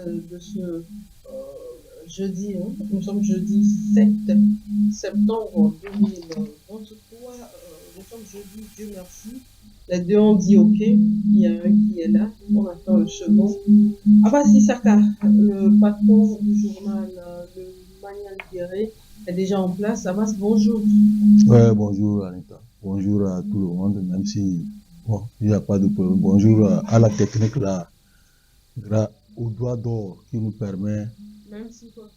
de ce jeudi, hein. Nous sommes jeudi 7 septembre 2023. Nous sommes jeudi, Dieu merci. Les deux ont dit OK, il y a un qui est là, on attend le second. Abbas Issaka, le patron du journal Le Mania Libéré, est déjà en place. Abbas, bonjour. Ouais, bonjour Anita. Bonjour à tout le monde, même si bon, il n'y a pas de problème. Bonjour à la technique là, au doigt d'or qui nous permet. Même si quoi.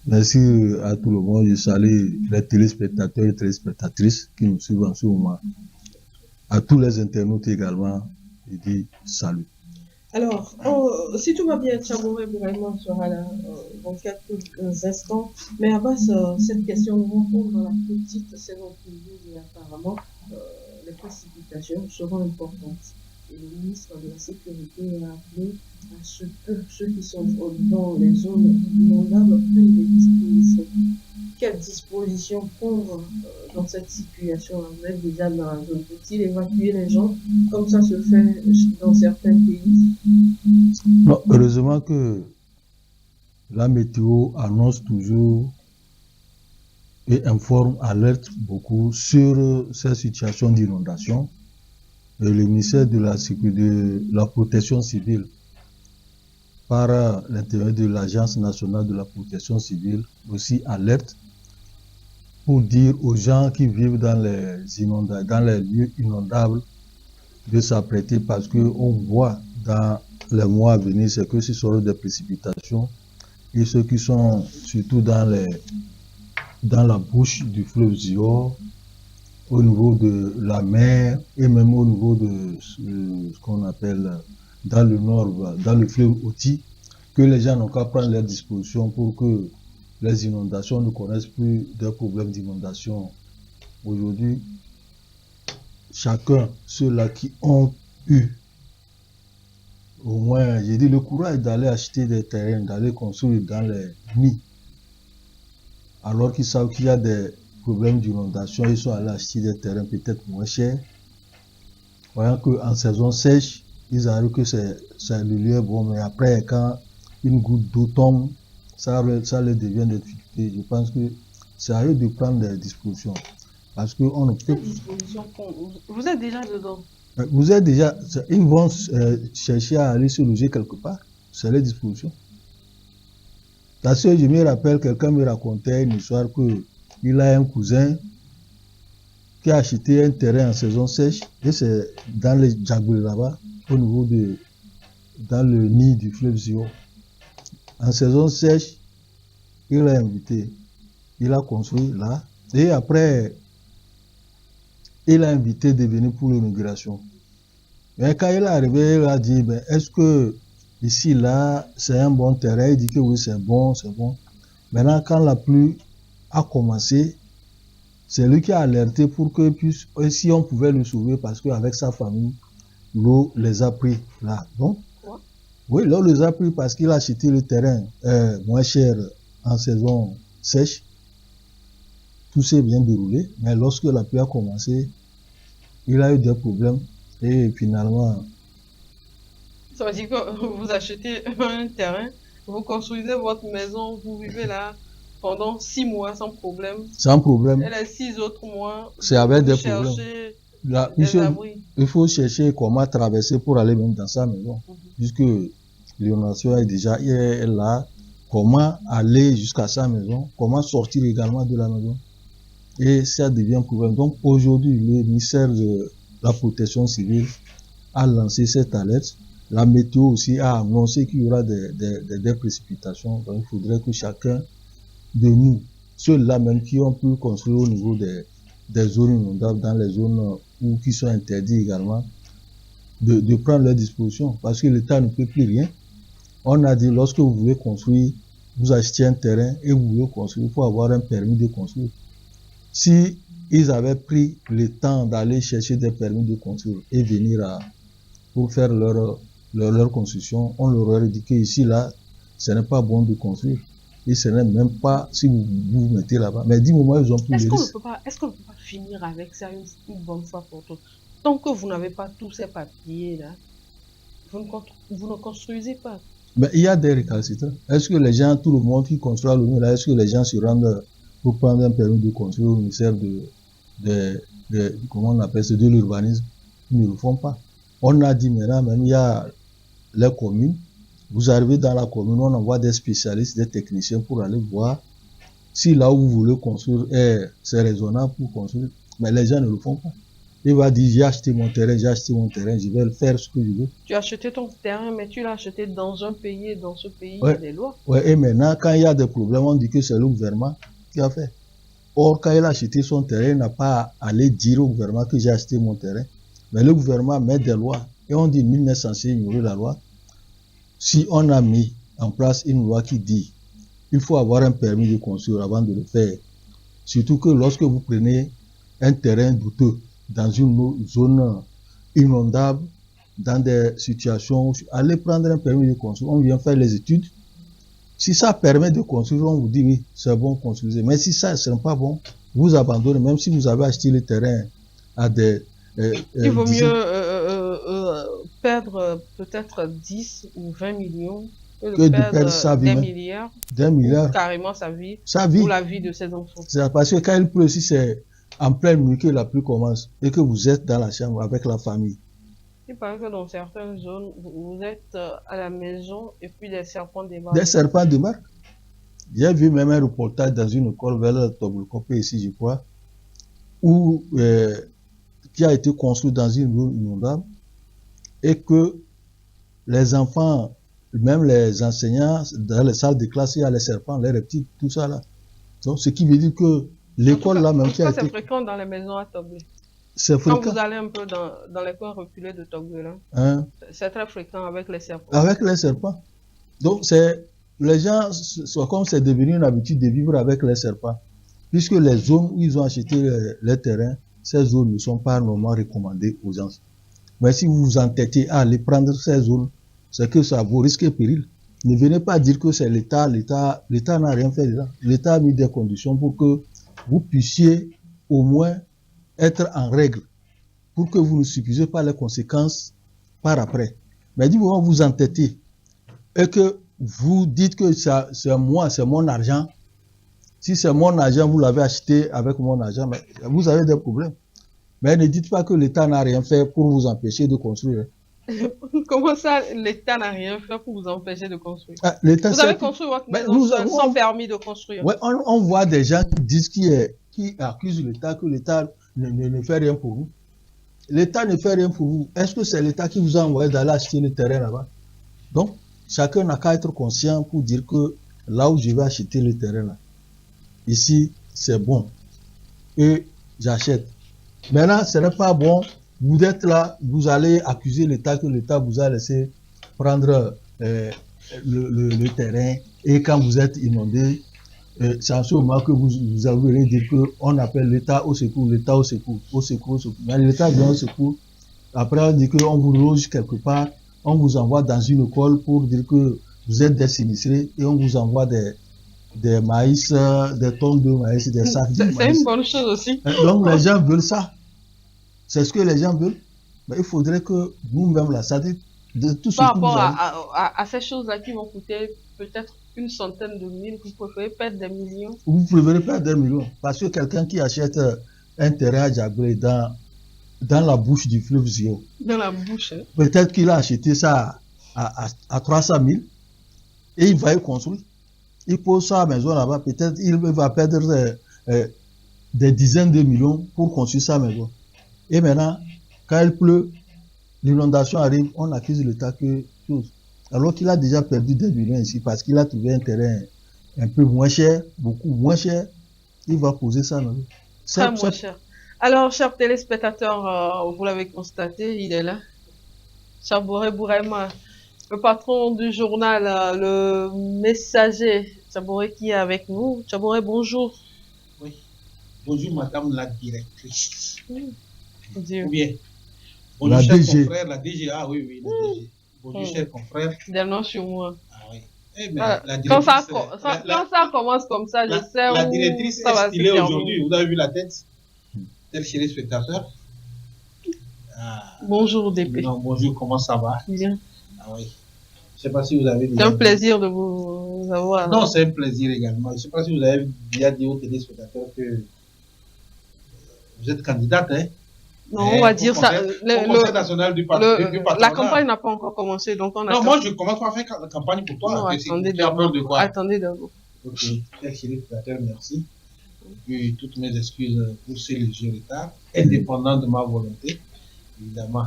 Merci à tout le monde. Je salue les téléspectateurs et téléspectatrices qui nous suivent en ce moment. À tous les internautes également, je dis salut. Alors, si tout va bien, Tchabouré Bouraïman sera là dans quelques instants. Mais Abbas, cette question nous rencontre dans la petite saison pluviale et apparemment, les précipitations seront importantes. Et le ministre de la Sécurité a appelé à ce que ceux qui sont dans les zones inondables prennent des dispositions. Quelles dispositions prendre dans cette situation? Vous êtes déjà dans la zone. Faut-il évacuer les gens comme ça se fait dans certains pays? Non, heureusement que la météo annonce toujours et informe, alerte beaucoup sur ces situations d'inondation. Et le ministère de la Protection civile, par l'intermédiaire de l'Agence nationale de la protection civile, aussi alerte pour dire aux gens qui vivent dans les lieux inondables de s'apprêter, parce qu'on voit dans les mois à venir, c'est que ce seront des précipitations, et ceux qui sont surtout dans la bouche du fleuve Zior, au niveau de la mer et même au niveau de ce qu'on appelle dans le nord, dans le fleuve Oti, que les gens n'ont qu'à prendre leurs dispositions pour que les inondations ne connaissent plus de problèmes d'inondation. Aujourd'hui, chacun, ceux-là qui ont eu au moins, j'ai dit, le courage d'aller acheter des terrains, d'aller construire dans les nids, alors qu'ils savent qu'il y a des problèmes d'inondation, ils sont allés acheter des terrains peut-être moins chers, voyant qu'en saison sèche, ils arrivent que c'est le lieu bon, mais après, quand une goutte d'eau tombe, ça leur devient des difficultés. Je pense que c'est à eux de prendre des dispositions. Parce qu'on ne peut pas. Vous êtes déjà dedans. Vous êtes déjà. Ils vont chercher à aller se loger quelque part. C'est les dispositions. Parce que je me rappelle, quelqu'un me racontait une histoire qu'il a un cousin qui a acheté un terrain en saison sèche, et c'est dans les Djagoul là-bas, au niveau dans le nid du fleuve Zio. En saison sèche, il l'a invité, il a construit là, et après, il a invité de venir pour l'inauguration. Mais quand il est arrivé, il a dit, ben, est-ce que ici, là, c'est un bon terrain? Il dit que oui, c'est bon, c'est bon. Maintenant, quand la pluie a commencé, c'est lui qui a alerté pour que puisse, si on pouvait le sauver, parce qu'avec sa famille, l'eau les a pris là. Donc, oui, l'eau les a pris parce qu'il a acheté le terrain moins cher en saison sèche. Tout s'est bien déroulé, mais lorsque la pluie a commencé, il a eu des problèmes et finalement... Ça veut dire que vous achetez un terrain, vous construisez votre maison, vous vivez là pendant 6 mois sans problème. Sans problème. Et les 6 autres mois, c'est avec des problèmes. Là, il faut chercher comment traverser pour aller même dans sa maison. Puisque l'inondation est déjà là. Comment aller jusqu'à sa maison, comment sortir également de la maison. Et ça devient un problème. Donc aujourd'hui, le ministère de la Protection civile a lancé cette alerte. La météo aussi a annoncé qu'il y aura des précipitations. Donc il faudrait que chacun de nous, ceux-là même qui ont pu construire au niveau des zones inondables, dans les zones où qui sont interdits également, de prendre leurs dispositions. Parce que l'État ne peut plus rien. On a dit, lorsque vous voulez construire, vous achetez un terrain et vous voulez construire, il faut avoir un permis de construire. Si ils avaient pris le temps d'aller chercher des permis de construire et venir pour faire leur construction, on leur aurait dit que ici, là, ce n'est pas bon de construire. Et ce n'est même pas si vous vous mettez là-bas. Mais dis-moi, ils ont plus Est-ce qu'on ne peut pas finir avec ça une bonne fois pour toutes? Tant que vous n'avez pas tous ces papiers là, vous ne construisez pas. Mais il y a des récalcitrants. Est-ce que les gens, tout le monde qui construit à l'ONU, est-ce que les gens se rendent pour prendre un permis de construire au ministère comment on appelle ça, de l'urbanisme? Ils ne le font pas. On a dit maintenant, même il y a les communes. Vous arrivez dans la commune, on envoie des spécialistes, des techniciens pour aller voir si là où vous voulez construire, c'est raisonnable pour construire. Mais les gens ne le font pas. Il va dire, j'ai acheté mon terrain, je vais le faire ce que je veux. Tu as acheté ton terrain, mais tu l'as acheté dans un pays, et dans ce pays, il y a des lois. Ouais, et maintenant, quand il y a des problèmes, on dit que c'est le gouvernement qui a fait. Or, quand il a acheté son terrain, il n'a pas à aller dire au gouvernement que j'ai acheté mon terrain. Mais le gouvernement met des lois. Et on dit, nul n'est censé ignorer la loi. Si on a mis en place une loi qui dit il faut avoir un permis de construire avant de le faire, surtout que lorsque vous prenez un terrain douteux dans une zone inondable, dans des situations, allez prendre un permis de construire, on vient faire les études. Si ça permet de construire, on vous dit oui, c'est bon, construisez. Mais si ça ne pas bon, vous abandonnez, même si vous avez acheté le terrain à des... il vaut mieux perdre peut-être 10 ou 20 millions que de perdre sa vie, des milliards, carrément sa vie, ou la vie de ses enfants. C'est parce que quand il pleut, si c'est en pleine nuit que la pluie commence et que vous êtes dans la chambre avec la famille. Il paraît que dans certaines zones, vous êtes à la maison et puis des serpents débarquent. Des serpents débarquent. J'ai vu même un reportage dans une école vers le Toblecopé ici, je crois, où qui a été construit dans une zone inondable et que les enfants, même les enseignants, dans les salles de classe, il y a les serpents, les reptiles, tout ça là. Donc, ce qui veut dire que l'école là même qui a été... c'est fréquent dans les maisons à Toglé. C'est fréquent. Quand vous allez un peu dans les coins reculés de Toglé là, c'est très fréquent avec les serpents. Avec les serpents. Donc, les gens, comme c'est devenu une habitude de vivre avec les serpents, puisque les zones où ils ont acheté les terrains, ces zones ne sont pas normalement recommandées aux gens. Mais si vous vous entêtez à aller prendre ces zones, c'est que ça vous risque péril. Ne venez pas dire que c'est l'État. L'État n'a rien fait là. L'État a mis des conditions pour que vous puissiez au moins être en règle, pour que vous ne subissez pas les conséquences par après. Mais du moment où vous entêtez et que vous dites que c'est moi, c'est mon argent, si c'est mon argent, vous l'avez acheté avec mon argent, mais vous avez des problèmes. Mais ne dites pas que l'État n'a rien fait pour vous empêcher de construire. Comment ça, l'État n'a rien fait pour vous empêcher de construire? Vous avez construit votre maison sans permis de construire. Ouais, on voit des gens qui disent qui accusent l'État, que l'État ne fait rien pour vous. L'État ne fait rien pour vous. Est-ce que c'est l'État qui vous a envoyé d'aller acheter le terrain là-bas? Donc, chacun n'a qu'à être conscient pour dire que là où je vais acheter le terrain là, ici, c'est bon. Et j'achète. Maintenant, ce n'est pas bon. Vous êtes là, vous allez accuser l'État que l'État vous a laissé prendre le terrain. Et quand vous êtes inondé, c'est en ce moment que vous allez dire qu'on appelle l'État au secours, l'État au secours, au secours, au secours. Mais l'État vient au secours. Après, on dit qu'on vous loge quelque part, on vous envoie dans une école pour dire que vous êtes des sinistrés et on vous envoie des maïs, des tonnes de maïs, des sacs de maïs. C'est une bonne chose aussi. Donc les gens veulent ça. C'est ce que les gens veulent. Mais il faudrait que nous-mêmes, là, ça dit de tout ce par rapport à ces choses-là qui vont coûter peut-être une centaine de mille, vous préférez perdre des millions? Vous préférez perdre des millions. Parce que quelqu'un qui achète un terrain à Djagbé dans la bouche du fleuve Zio. Dans la bouche. Hein? Peut-être qu'il a acheté ça à 300 000 et il va y construire. Il pose sa maison là-bas, peut-être il va perdre des dizaines de millions pour construire sa maison. Et maintenant, quand il pleut, l'inondation arrive, on accuse l'État que chose. Alors qu'il a déjà perdu des millions ici parce qu'il a trouvé un terrain un peu moins cher, beaucoup moins cher, il va poser ça. Très moins cher. Alors, chers téléspectateurs, vous l'avez constaté, il est là. Chaboré Bourema, le patron du journal, le messager. Chaboré qui est avec nous. Chaboré, bonjour. Oui. Bonjour, madame la directrice. Dieu. Ou bien. Bonjour, cher confrère, la DG. Ah oui, oui, la DG. Bonjour, cher confrère. Des noms sur moi. Ah oui. Eh bien, la quand ça commence comme ça, je sais où la directrice ça va se terminer. aujourd'hui. Vous avez vu la tête? Tel chez les spectateurs. Bonjour, DP. Non, bonjour, comment ça va? Bien. Ah oui. Je ne sais pas si vous avez C'est un plaisir de vous avoir. Non, c'est un plaisir également. Je ne sais pas si vous avez déjà dit aux téléspectateurs que vous êtes candidate, hein? Non, on va dire ça. Au Conseil national du patronat. La campagne n'a pas encore commencé, donc on a. Non, moi je commence pas à faire la campagne pour toi. Non, attendez d'abord. Attendez d'abord. Ok, chers téléspectateurs, merci. Et toutes mes excuses pour ces légers retards, indépendant de ma volonté, évidemment.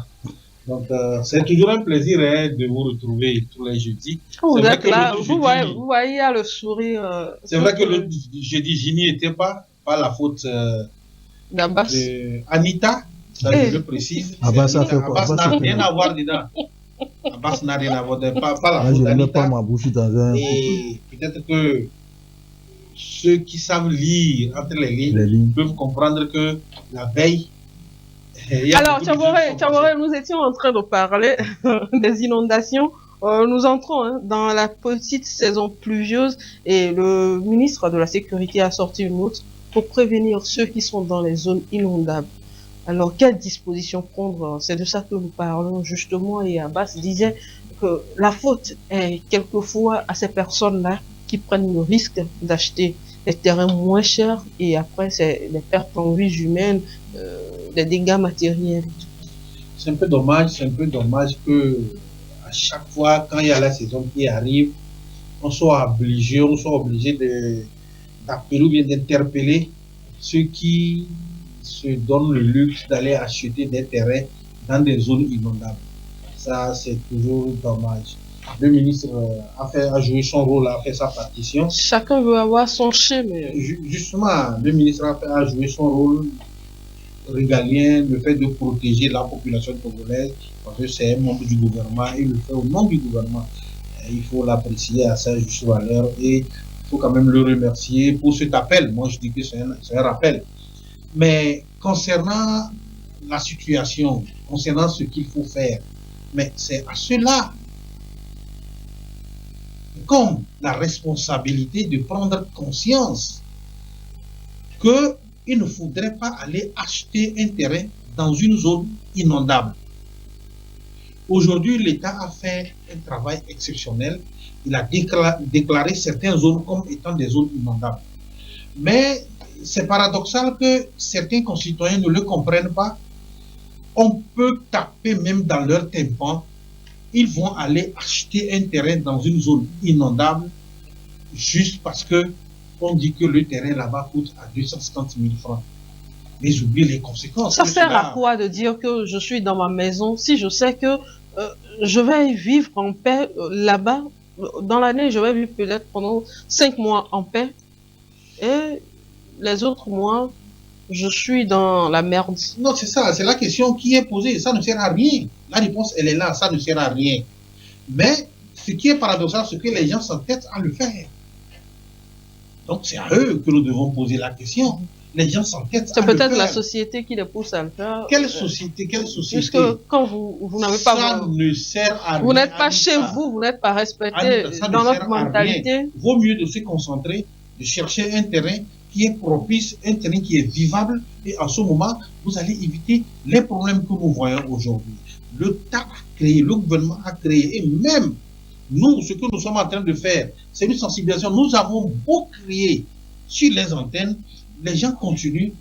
Donc, c'est toujours un plaisir de vous retrouver tous les jeudis. Vous êtes là, vous voyez, il y a le sourire. C'est vrai que le jeudi, je n'y étais pas la faute d'Abbas. Anita, ça je précise. Abbas n'a rien à voir dedans. Abbas n'a rien à voir dedans. Pas la faute d'Anita. Je ne mets d'Anita. pas ma bouche dans un... Et peut-être que ceux qui savent lire entre les lignes peuvent comprendre que la veille. Alors, Tchaboré, nous étions en train de parler des inondations. Nous entrons dans la petite saison pluvieuse et le ministre de la Sécurité a sorti une note pour prévenir ceux qui sont dans les zones inondables. Alors, quelles dispositions prendre? C'est de ça que nous parlons justement, et Abbas disait que la faute est quelquefois à ces personnes-là qui prennent le risque d'acheter des terrains moins chers et après c'est des pertes en vies humaines, des dégâts matériels. C'est un peu dommage que à chaque fois quand il y a la saison qui arrive, on soit obligé d'appeler ou bien d'interpeller ceux qui se donnent le luxe d'aller acheter des terrains dans des zones inondables. Ça, c'est toujours dommage. Le ministre a joué son rôle, a fait sa partition. Chacun veut avoir son schéma. Justement, le ministre a joué son rôle régalien, le fait de protéger la population congolaise, parce que c'est un membre du gouvernement, il le fait au nom du gouvernement. Il faut l'apprécier à sa juste valeur et il faut quand même le remercier pour cet appel. Moi, je dis que c'est un rappel. Mais concernant la situation, concernant ce qu'il faut faire, mais c'est à cela comme la responsabilité de prendre conscience qu'il ne faudrait pas aller acheter un terrain dans une zone inondable. Aujourd'hui, l'État a fait un travail exceptionnel. Il a déclaré certaines zones comme étant des zones inondables. Mais c'est paradoxal que certains concitoyens ne le comprennent pas. On peut taper même dans leur tympan. Ils vont aller acheter un terrain dans une zone inondable juste parce que on dit que le terrain là-bas coûte à 250 000 francs. Mais j'oublie les conséquences. Ça sert à quoi de dire que je suis dans ma maison si je sais que je vais vivre en paix là-bas? Dans l'année, je vais vivre peut-être pendant 5 mois en paix. Et les autres mois, je suis dans la merde. Non, c'est ça, c'est la question qui est posée. Ça ne sert à rien. La réponse, elle est là, ça ne sert à rien. Mais ce qui est paradoxal, c'est que les gens s'entêtent à le faire. Donc c'est à eux que nous devons poser la question. Les gens s'entêtent à le faire. C'est peut-être la société qui les pousse à le faire. Quelle société? Puisque quand vous n'avez pas... Ça ne sert à rien. Vous n'êtes pas chez vous, vous n'êtes pas respecté dans notre mentalité. Vaut mieux de se concentrer, de chercher un terrain qui est propice, un terrain qui est vivable, et en ce moment, vous allez éviter les problèmes que nous voyons aujourd'hui. L'État a créé, le gouvernement a créé, et même nous, ce que nous sommes en train de faire, c'est une sensibilisation. Nous avons beau crier sur les antennes, les gens continuent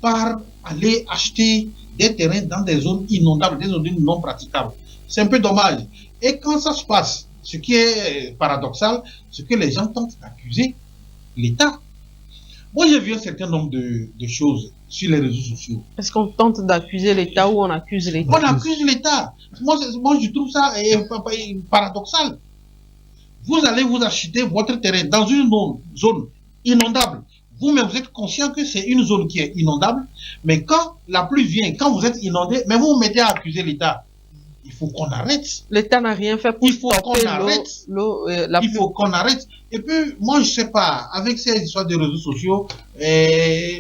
par aller acheter des terrains dans des zones inondables, des zones non praticables. C'est un peu dommage. Et quand ça se passe, ce qui est paradoxal, c'est que les gens tentent d'accuser l'État. Moi, j'ai vu un certain nombre de choses sur les réseaux sociaux. Est-ce qu'on tente d'accuser l'État ou on accuse l'État? On accuse l'État. Moi, je trouve ça paradoxal. Vous allez vous acheter votre terrain dans une zone inondable. Vous-même, vous êtes conscient que c'est une zone qui est inondable. Mais quand la pluie vient, quand vous êtes inondé, mais vous vous mettez à accuser l'État. Il faut qu'on arrête. L'État n'a rien fait pour stopper l'eau. Il faut qu'on arrête. Et puis, moi, je ne sais pas, avec ces histoires de réseaux sociaux,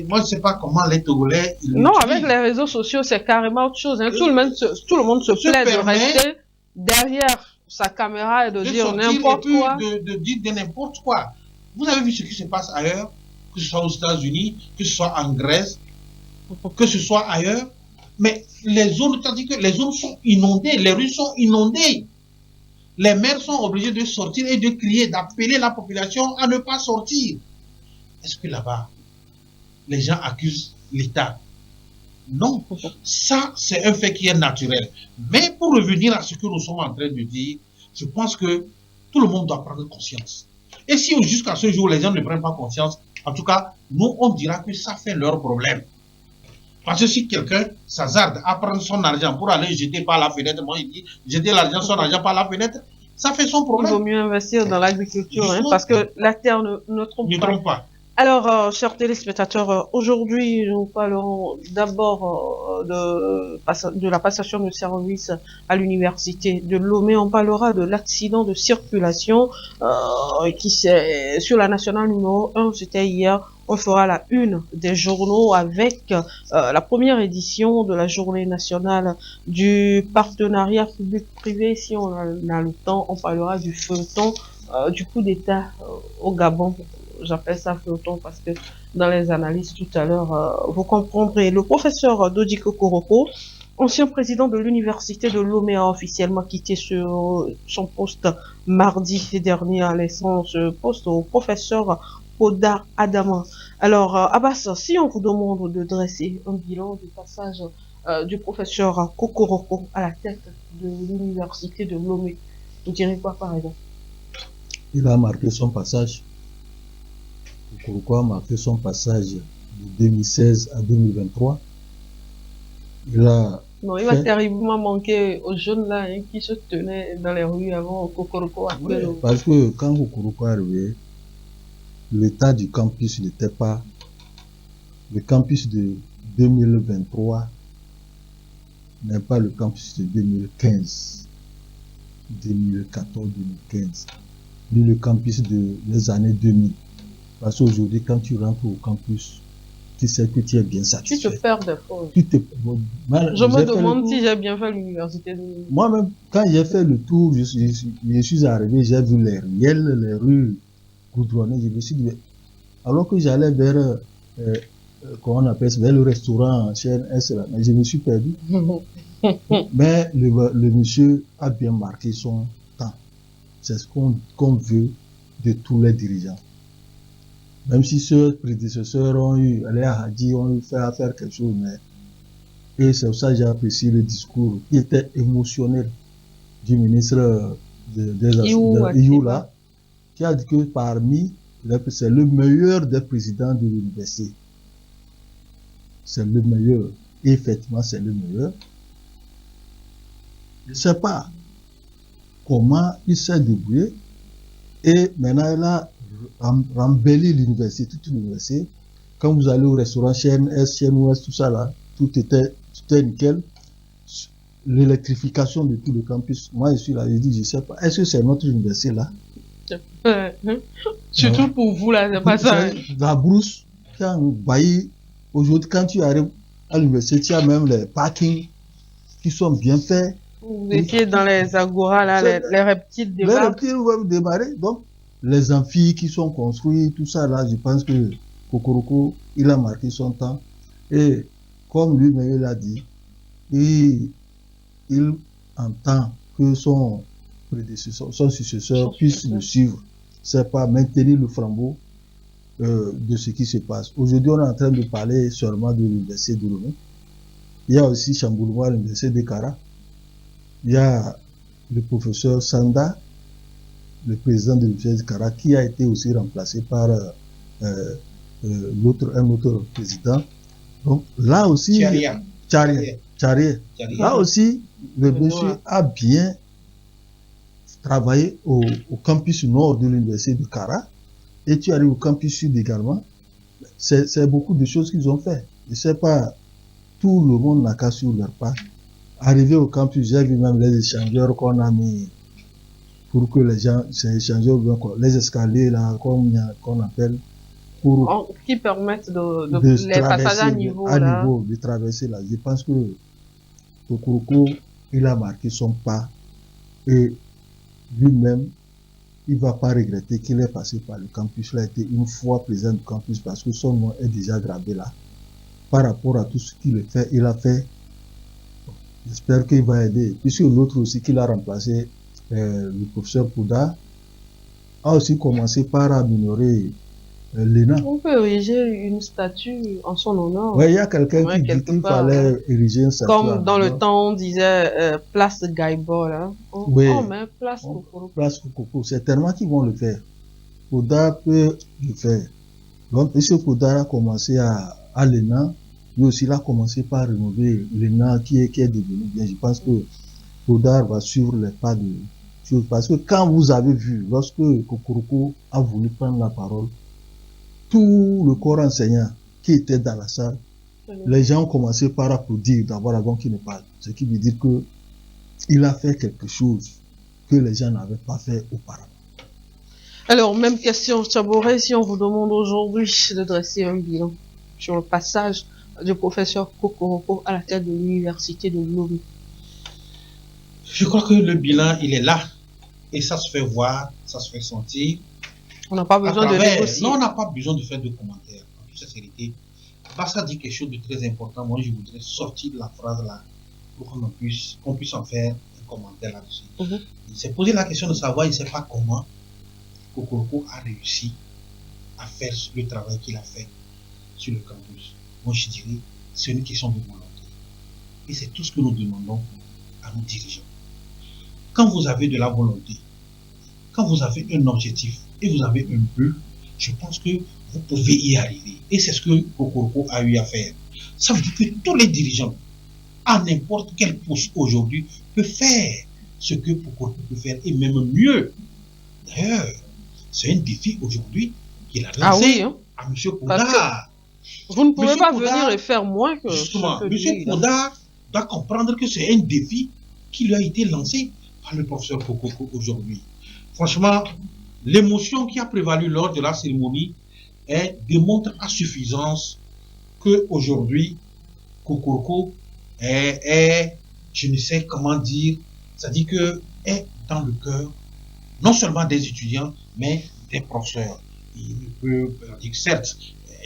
moi, je ne sais pas comment les Togolais... Non, avec les réseaux sociaux, c'est carrément autre chose. Hein. Tout le monde se plaît de rester derrière sa caméra et de dire n'importe quoi. De dire n'importe quoi. Vous avez vu ce qui se passe ailleurs, que ce soit aux États-Unis, que ce soit en Grèce, que ce soit ailleurs. Mais les zones, c'est-à-dire que les zones sont inondées, les rues sont inondées. Les maires sont obligés de sortir et de crier, d'appeler la population à ne pas sortir. Est-ce que là-bas, les gens accusent l'État? Non. Ça, c'est un fait qui est naturel. Mais pour revenir à ce que nous sommes en train de dire, je pense que tout le monde doit prendre conscience. Et si jusqu'à ce jour, les gens ne prennent pas conscience, en tout cas, nous, on dira que ça fait leur problème. Parce que si quelqu'un s'hasarde à prendre son argent pour aller jeter par la fenêtre, moi, il dit jeter son argent par la fenêtre, ça fait son problème. Il vaut mieux investir dans l'agriculture, hein, parce que la terre ne trompe pas. Alors, chers téléspectateurs, aujourd'hui, nous parlerons d'abord de la passation de service à l'université de Lomé. On parlera de l'accident de circulation qui c'est sur la nationale numéro 1, c'était hier. On fera la une des journaux avec la première édition de la journée nationale du partenariat public-privé. Si on a le temps, on parlera du feuilleton du coup d'État au Gabon. J'appelle ça feuilleton parce que dans les analyses tout à l'heure, vous comprendrez. Le professeur Dodi Kokoroko, ancien président de l'université de Lomé, a officiellement quitté son poste mardi dernier, en laissant ce poste au professeur Podar Adama. Alors, Abbas, si on vous demande de dresser un bilan du passage du professeur Kokoroko à la tête de l'université de Lomé, vous direz quoi par exemple? Il a marqué son passage. Kokoroko a marqué son passage de 2016 à 2023. Il va terriblement manquer aux jeunes là qui se tenaient dans les rues avant Kokoroko. Oui, parce que quand Kokoroko est arrivé, l'état du campus n'était pas... Le campus de 2023 n'est pas le campus de 2015, 2014, 2015, ni le campus des années 2000. Parce qu'aujourd'hui, quand tu rentres au campus, tu sais que tu es bien satisfait. Tu te perds des choses. Je me demande si j'ai bien fait l'université. Moi-même, quand j'ai fait le tour, je suis arrivé, j'ai vu les ruelles, les rues goudronnées. Je me suis dit, alors que j'allais vers, comment on appelle ça, vers le restaurant CNS, mais je me suis perdu. Mais le monsieur a bien marqué son temps. C'est ce qu'on veut de tous les dirigeants. Même si ceux prédécesseurs ont eu, ont eu fait à faire quelque chose, mais et c'est pour ça que j'ai apprécié le discours qui était émotionnel du ministre de là, qui a dit que parmi, c'est le meilleur des présidents de l'université. C'est le meilleur. Et effectivement, c'est le meilleur. Je ne sais pas comment il s'est débrouillé. Et maintenant, il a rembelli l'université, toute l'université. Quand vous allez au restaurant CNS, CNOS, tout ça là, tout était nickel. L'électrification de tout le campus. Moi, je suis là, je dis, je ne sais pas, est-ce que c'est notre université là? Surtout pour vous là, c'est pas ça. La brousse, aujourd'hui, quand tu arrives à l'université, tu as même les parkings qui sont bien faits. Vous étiez dans les agoras là, les reptiles démarrent. Les reptiles vont démarrer, donc les amphis qui sont construits, tout ça là, je pense que Kokoroko, il a marqué son temps. Et comme lui-même l'a dit, il entend que son prédécesseur, son successeur puisse le suivre. C'est pas maintenir le flambeau de ce qui se passe. Aujourd'hui, on est en train de parler seulement de l'université de Lomé. Il y a aussi Chambouloua, l'université de Kara. Il y a le professeur Sanda, le président de l'université de Kara, qui a été aussi remplacé par un autre président. Donc là aussi, Tcharié. Là aussi, le monsieur a bien travaillé au campus nord de l'université de Kara. Et tu arrives au campus sud également. C'est beaucoup de choses qu'ils ont fait. Je ne sais pas, tout le monde n'a qu'à sur leur pas. Arrivé au campus, j'ai vu même les échangeurs qu'on a mis pour que les gens, ces échangeurs, les escaliers là, qu'on appelle, qui permettent de les passages à niveau de traverser là. Je pense que Kokoroko, il a marqué son pas et lui-même, il ne va pas regretter qu'il est passé par le campus. Il a été une fois président du campus parce que son nom est déjà gravé là. Par rapport à tout ce qu'il a fait, J'espère qu'il va aider. Puisque l'autre aussi qu'il a remplacé le professeur Pouda, a aussi commencé par améliorer l'ENA. On peut ériger une statue en son honneur. Oui, il y a quelqu'un Ouais, qui dit quelque qu'il part, fallait ouais. ériger une statue. Comme dans le temps, on disait place Gaïbol. Hein. Oui. On met place Kokoroko. Place Kokoroko. Certainement qu'ils vont le faire. Pouda peut le faire. Donc, M. Pouda a commencé à l'ENA. Lui aussi, il a commencé par rénover l'ENA qui est devenu bien. Je pense que Pouda va suivre les pas de choses. Parce que quand vous avez vu, lorsque Kokoroko a voulu prendre la parole, tout le corps enseignant qui était dans la salle, les gens ont commencé par applaudir d'abord avant qu'il ne parle. Ce qui veut dire que il a fait quelque chose que les gens n'avaient pas fait auparavant. Alors, même question, Tchaboré, si on vous demande aujourd'hui de dresser un bilan sur le passage du professeur Kokoroko à la tête de l'université de Lomé. Je crois que le bilan, il est là. Et ça se fait voir, ça se fait sentir. On n'a pas besoin de négocier. Non, on n'a pas besoin de faire de commentaires. En toute sincérité, Bassa dit quelque chose de très important. Moi, je voudrais sortir de la phrase là pour qu'on puisse en faire un commentaire là-dessus. Il s'est posé la question de savoir, il ne sait pas comment Kokoroko a réussi à faire le travail qu'il a fait sur le campus. Moi, je dirais, c'est une question de volonté. Et c'est tout ce que nous demandons à nos dirigeants. Quand vous avez de la volonté, quand vous avez un objectif et vous avez un but, je pense que vous pouvez y arriver. Et c'est ce que Kokoroko a eu à faire. Ça veut dire que tous les dirigeants, à n'importe quel poste aujourd'hui, peuvent faire ce que Kokoroko peut faire et même mieux. D'ailleurs, c'est un défi aujourd'hui qu'il a lancé à M. Pouda. Vous ne pouvez pas venir et faire moins que justement, M. Pouda doit comprendre que c'est un défi qui lui a été lancé par le professeur Kokoroko aujourd'hui. Franchement, l'émotion qui a prévalu lors de la cérémonie démontre à suffisance que aujourd'hui Kokoroko est, je ne sais comment dire, c'est-à-dire que est dans le cœur non seulement des étudiants, mais des professeurs. Il ne peut, certes,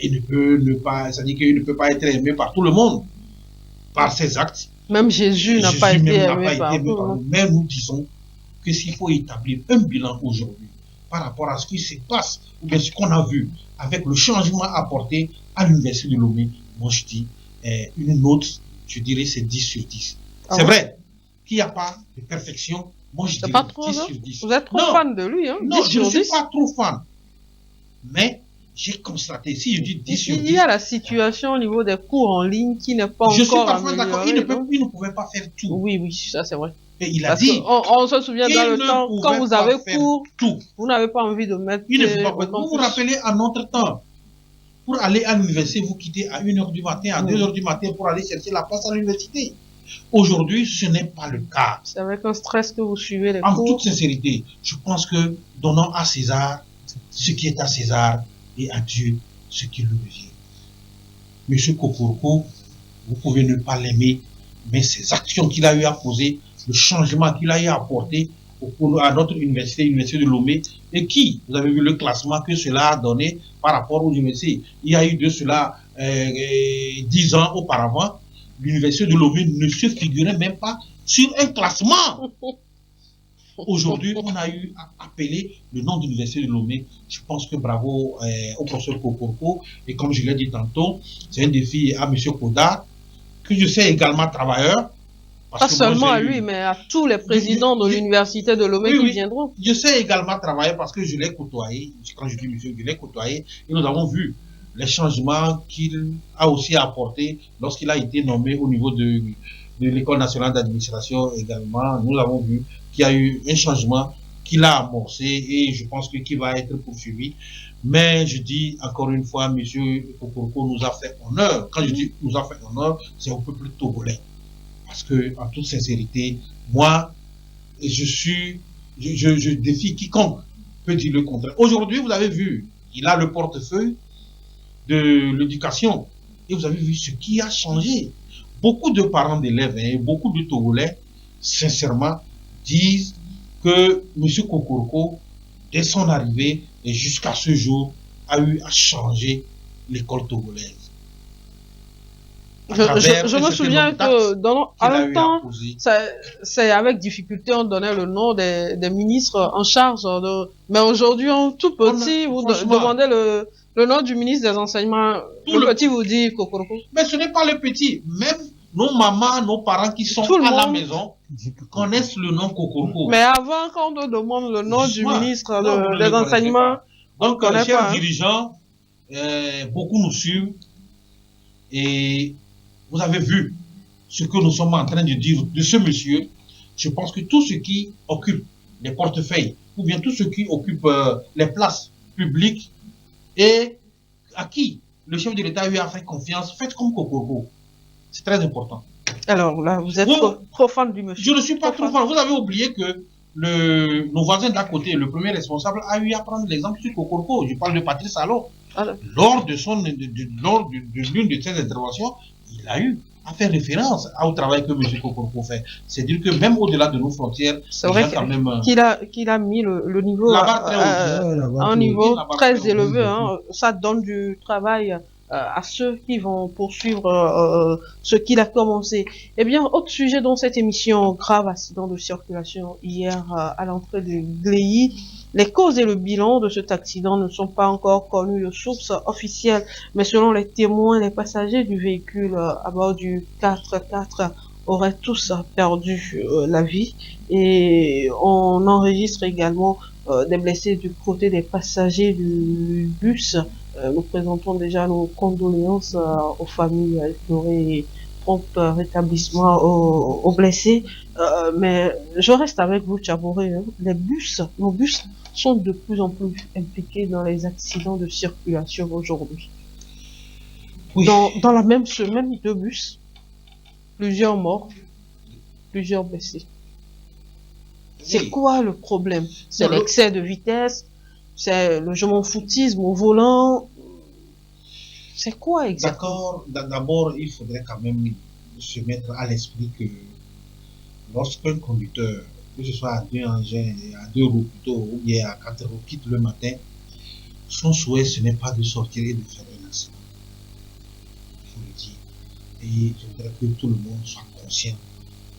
il ne peut ne pas, c'est-à-dire qu'il ne peut pas être aimé par tout le monde, par ses actes. Même Jésus n'a pas été aimé par tout le monde. Mais nous disons que s'il faut établir un bilan aujourd'hui par rapport à ce qui se passe, ou bien ce qu'on a vu avec le changement apporté à l'université de Lomé, moi je dis une note, je dirais c'est 10 sur 10. C'est vrai qu'il n'y a pas de perfection. Moi, je dirais 10 sur 10. Vous êtes trop fan de lui, hein? Non, je ne suis pas trop fan. Mais j'ai constaté, si je dis 10 sur 10... Il y a la situation au niveau des cours en ligne qui n'est pas je encore suis parfaitement d'accord. Il ne pouvait pas faire tout. Oui, ça c'est vrai. Et il a dit... On se souvient dans le temps, quand vous avez cours, tout. Vous n'avez pas envie de mettre... Il ne peut pas. Vous vous rappelez, à notre temps, pour aller à l'université, vous quittez à 1h du matin, à 2h du matin pour aller chercher la place à l'université. Aujourd'hui, ce n'est pas le cas. C'est avec un stress que vous suivez les cours. En toute sincérité, je pense que donnons à César ce qui est à César et à Dieu ce qui lui revient. Monsieur Kokoroko, vous pouvez ne pas l'aimer, mais ces actions qu'il a eu à poser, le changement qu'il a eu à apporter à notre université, l'université de Lomé, et qui, vous avez vu le classement que cela a donné par rapport aux universités. Il y a eu de cela 10 ans auparavant, l'université de Lomé ne se figurait même pas sur un classement. Aujourd'hui, on a eu à appeler le nom de l'université de Lomé. Je pense que bravo au professeur Kokoroko. Et comme je l'ai dit tantôt, c'est un défi à M. Koda, que je sais également travailleur. Pas seulement à lui, mais à tous les présidents de l'université de Lomé qui viendront. Je sais également travailler parce que je l'ai côtoyé. Quand je dis monsieur, je l'ai côtoyé. Et nous avons vu les changements qu'il a aussi apportés lorsqu'il a été nommé au niveau de l'École nationale d'administration également. Nous avons vu qu'il y a eu un changement qu'il a amorcé et je pense qu'il va être poursuivi. Mais je dis encore une fois, monsieur Kokoroko nous a fait honneur. Quand je dis nous a fait honneur, c'est au peuple togolais. Parce que, en toute sincérité, moi, je défie quiconque peut dire le contraire. Aujourd'hui, vous avez vu, il a le portefeuille de l'éducation. Et vous avez vu ce qui a changé. Beaucoup de parents d'élèves, beaucoup de Togolais, sincèrement, disent que M. Kokoroko, dès son arrivée et jusqu'à ce jour, a eu à changer l'école togolaise. à travers Je un me certain souviens nombre d'actes que dans qu'il à a un eu à temps, poser. c'est avec difficulté on donnait le nom des ministres en charge de. Mais aujourd'hui, tout petit, vous Franchement, demandez le nom du ministre des Enseignements. tout Le le, petit vous dit Kokoroko. mais ce n'est pas le petit. Même nos mamans, nos parents qui sont Tout le à la monde. maison connaissent le nom Kokoroko. Mais avant, quand on demande le nom du Justement, ministre non, vous ne des le connaissez Enseignements, pas. on ne Donc, connaît chers pas. Hein. dirigeants, beaucoup nous suivent et vous avez vu ce que nous sommes en train de dire de ce monsieur. Je pense que tout ce qui occupe les portefeuilles ou bien tout ce qui occupe les places publiques et à qui le chef de l'État lui a fait confiance, faites comme Kokoroko. C'est très important. Alors là, vous êtes trop fan du monsieur. Je ne suis pas trop fan. Vous avez oublié que nos voisins d'à côté, le premier responsable, a eu à prendre l'exemple sur Kokoroko. Je parle de Patrice Talon. Lors de l'une de ses interventions, il a eu à faire référence au travail que M. Kokoroko fait. C'est-à-dire que même au-delà de nos frontières, c'est vrai qu'il a mis le niveau à un niveau très élevé. Hein. Ça donne du travail à ceux qui vont poursuivre ce qu'il a commencé. Eh bien, autre sujet dans cette émission, grave accident de circulation hier à l'entrée de Gléy. Les causes et le bilan de cet accident ne sont pas encore connus de sources officielles, mais selon les témoins, les passagers du véhicule à bord du 4x4 auraient tous perdu la vie. Et on enregistre également des blessés du côté des passagers du bus. Nous présentons déjà nos condoléances aux familles éplorées et prompt rétablissement aux blessés. Mais je reste avec vous, Tchabouré. Hein. Nos bus sont de plus en plus impliqués dans les accidents de circulation aujourd'hui. Oui. Dans la même semaine, 2 bus, plusieurs morts, plusieurs blessés. C'est quoi le problème? C'est l'excès de vitesse? C'est le je m'en foutisme au volant? C'est quoi exactement? D'accord, d'abord, il faudrait quand même se mettre à l'esprit que lorsqu'un conducteur, que ce soit à 2 engins, à 2 roues plutôt, ou bien à 4 roues, quitte le matin, son souhait, ce n'est pas de sortir et de faire un accident. Il faut le dire. Et je voudrais que tout le monde soit conscient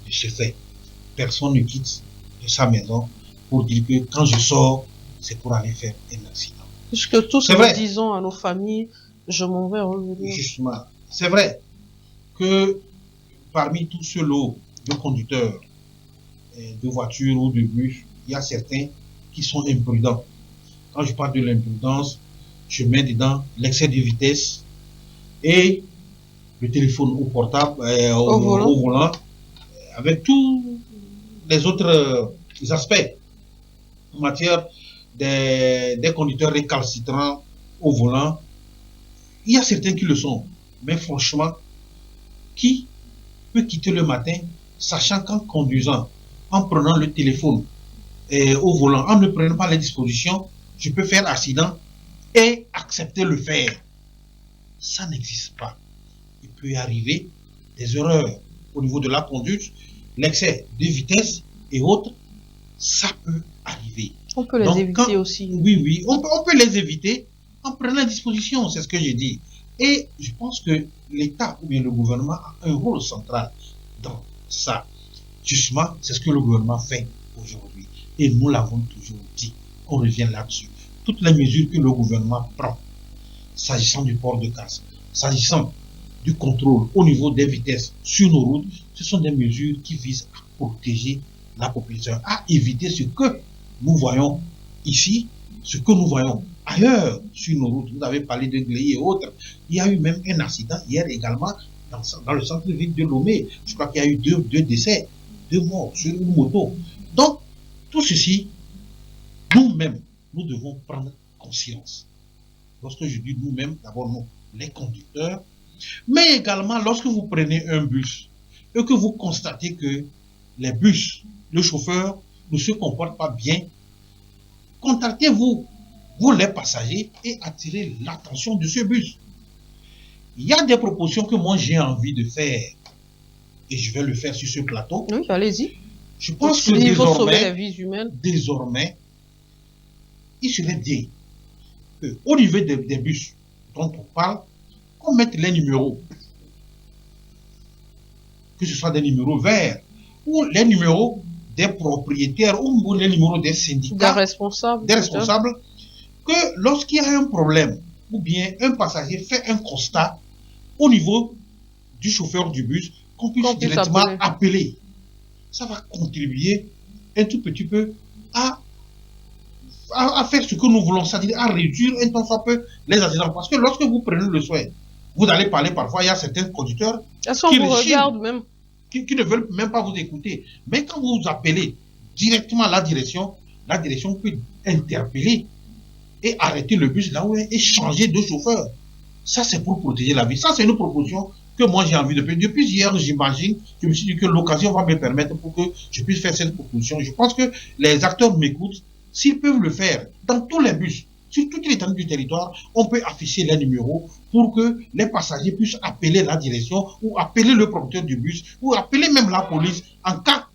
de ce fait. Personne ne quitte de sa maison pour dire que quand je sors, c'est pour aller faire un accident. Puisque tous nous disons à nos familles, je m'en vais revenir. Justement, c'est vrai que parmi tout ce lot de conducteurs de voitures ou de bus, il y a certains qui sont imprudents. Quand je parle de l'imprudence, je mets dedans l'excès de vitesse et le téléphone au portable, au volant, avec tous les autres aspects en matière des conducteurs récalcitrants au volant. Il y a certains qui le sont, mais franchement, qui peut quitter le matin, sachant qu'en conduisant, en prenant le téléphone au volant, en ne prenant pas les dispositions, je peux faire accident et accepter le faire. Ça n'existe pas. Il peut y arriver des erreurs au niveau de la conduite, l'excès de vitesse et autres, ça peut arriver. On peut les éviter aussi. Oui, on peut les éviter en prenant les dispositions, c'est ce que j'ai dit. Et je pense que l'État ou bien le gouvernement a un rôle central dans ça. Justement, c'est ce que le gouvernement fait aujourd'hui. Et nous l'avons toujours dit. On revient là-dessus. Toutes les mesures que le gouvernement prend, s'agissant du port de casque, s'agissant du contrôle au niveau des vitesses sur nos routes, ce sont des mesures qui visent à protéger la population, à éviter ce que nous voyons ici, ce que nous voyons ailleurs sur nos routes. Vous avez parlé de Gléy et autres. Il y a eu même un accident hier également dans le centre-ville de Lomé. Je crois qu'il y a eu deux décès, 2 morts sur une moto. Donc, tout ceci, nous-mêmes, nous devons prendre conscience. Lorsque je dis nous-mêmes, d'abord nous, les conducteurs, mais également lorsque vous prenez un bus et que vous constatez que les bus, le chauffeur ne se comporte pas bien, contactez-vous, vous les passagers, et attirez l'attention de ce bus. Il y a des propositions que moi j'ai envie de faire et je vais le faire sur ce plateau. Oui, allez-y. Je pense que désormais, il serait bien qu'au niveau des bus dont on parle, qu'on mette les numéros que ce soit des numéros verts, ou les numéros des propriétaires, ou les numéros des syndicats, des responsables, que lorsqu'il y a un problème, ou bien un passager fait un constat au niveau du chauffeur du bus, qu'on puisse directement appeler. Ça va contribuer un tout petit peu à faire ce que nous voulons, c'est-à-dire à réduire un tant soit peu les accidents. Parce que lorsque vous prenez le soin, vous allez parler parfois, il y a certains conducteurs qui ne veulent même pas vous écouter. Mais quand vous appelez directement la direction peut interpeller et arrêter le bus là où il est et changer de chauffeur. Ça, c'est pour protéger la vie. Ça, c'est une proposition que moi j'ai envie de faire. Depuis hier, j'imagine, je me suis dit que l'occasion va me permettre pour que je puisse faire cette proposition. Je pense que les acteurs m'écoutent. S'ils peuvent le faire dans tous les bus, sur toute l'étendue du territoire, on peut afficher les numéros pour que les passagers puissent appeler la direction ou appeler le promoteur du bus ou appeler même la police en cas